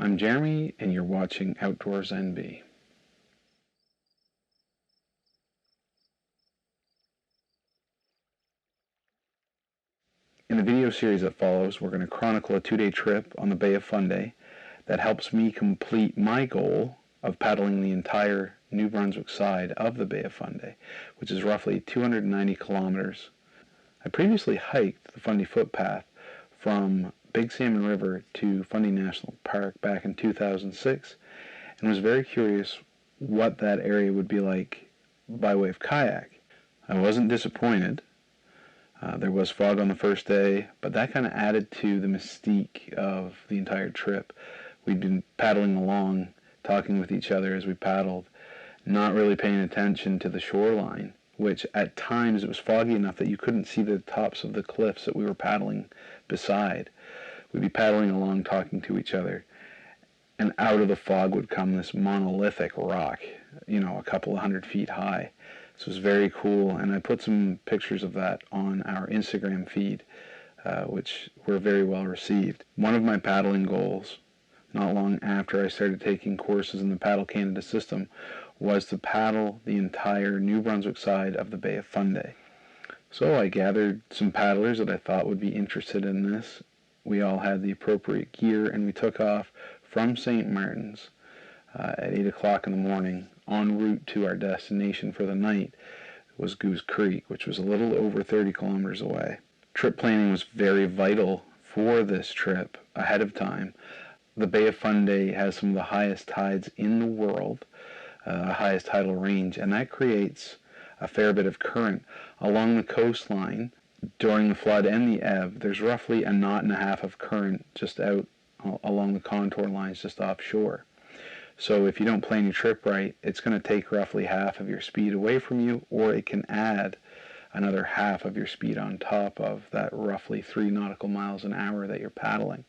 I'm Jeremy, and you're watching OutdoorsNB. In the video series that follows, we're going to chronicle a 2-day trip on the Bay of Fundy that helps me complete my goal of paddling the entire New Brunswick side of the Bay of Fundy, which is roughly 290 kilometers. I previously hiked the Fundy Footpath from Big Salmon River to Fundy National Park back in 2006 and was very curious what that area would be like by way of kayak. I wasn't disappointed. There was fog on the first day, but that kind of added to the mystique of the entire trip. We'd been paddling along, talking with each other as we paddled, not really paying attention to the shoreline, which at times it was foggy enough that you couldn't see the tops of the cliffs that we were paddling beside. We'd be paddling along, talking to each other, and out of the fog would come this monolithic rock, a couple of 100 feet high. This was very cool, and I put some pictures of that on our Instagram feed, which were very well received. One of my paddling goals, not long after I started taking courses in the Paddle Canada system, was to paddle the entire New Brunswick side of the Bay of Fundy. So I gathered some paddlers that I thought would be interested in this. We all had the appropriate gear, and we took off from St. Martin's at 8 o'clock in the morning, en route to our destination for the night was Goose Creek, which was a little over 30 kilometers away. Trip planning was very vital for this trip ahead of time. The Bay of Fundy has some of the highest tides in the world, highest tidal range, and that creates a fair bit of current along the coastline. During the flood and the ebb, there's roughly a knot and a half of current just out along the contour lines just offshore. So if you don't plan your trip right, it's going to take roughly half of your speed away from you, or it can add another half of your speed on top of that roughly 3 nautical miles an hour that you're paddling.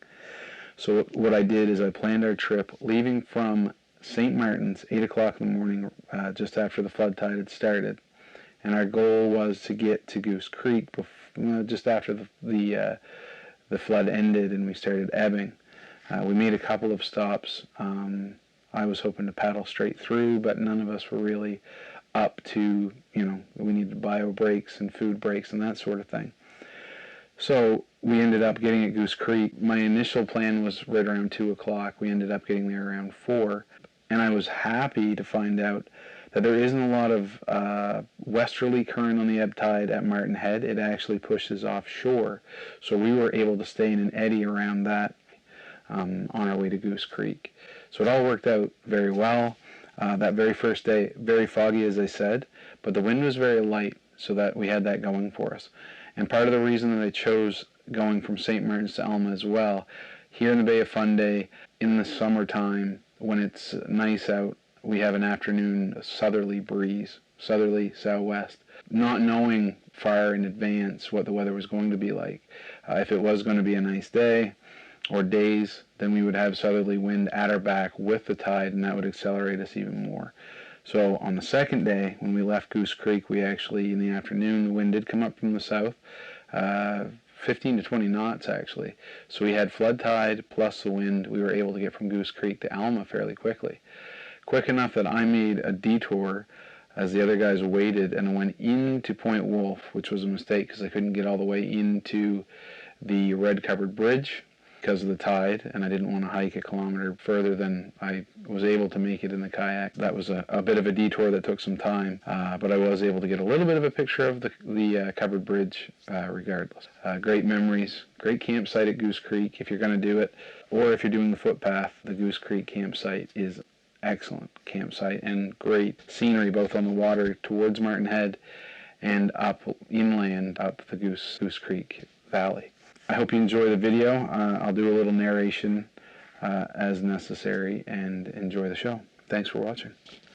So what I did is I planned our trip leaving from St. Martin's 8 o'clock in the morning, just after the flood tide had started. And our goal was to get to Goose Creek just after the flood ended and we started ebbing. We made a couple of stops. I was hoping to paddle straight through, but none of us were really up to, we needed bio breaks and food breaks and that sort of thing. So we ended up getting at Goose Creek. My initial plan was right around 2 o'clock. We ended up getting there around 4. And I was happy to find out that there isn't a lot of westerly current on the ebb tide at Martin Head. It actually pushes offshore. So we were able to stay in an eddy around that on our way to Goose Creek. So it all worked out very well. That very first day, very foggy as I said, but the wind was very light, so that we had that going for us. And part of the reason that I chose going from St. Martin's to Alma as well, here in the Bay of Fundy, in the summertime, when it's nice out, we have an afternoon southerly breeze, southerly southwest, not knowing far in advance what the weather was going to be like. If it was going to be a nice day or days, then we would have southerly wind at our back with the tide, and that would accelerate us even more. So on the second day, when we left Goose Creek, we actually, in the afternoon, the wind did come up from the south, 15 to 20 knots actually. So we had flood tide plus the wind. We were able to get from Goose Creek to Alma fairly quickly. Quick enough that I made a detour as the other guys waited, and I went into Point Wolf, which was a mistake because I couldn't get all the way into the red covered bridge because of the tide, and I didn't want to hike a kilometer further than I was able to make it in the kayak. That was a bit of a detour that took some time, but I was able to get a little bit of a picture of the covered bridge regardless. Great memories, great campsite at Goose Creek if you're going to do it, or if you're doing the footpath, the Goose Creek campsite is excellent campsite and great scenery both on the water towards Martin Head and up inland up the Goose Creek Valley. I hope you enjoy the video. I'll do a little narration as necessary, and enjoy the show. Thanks for watching.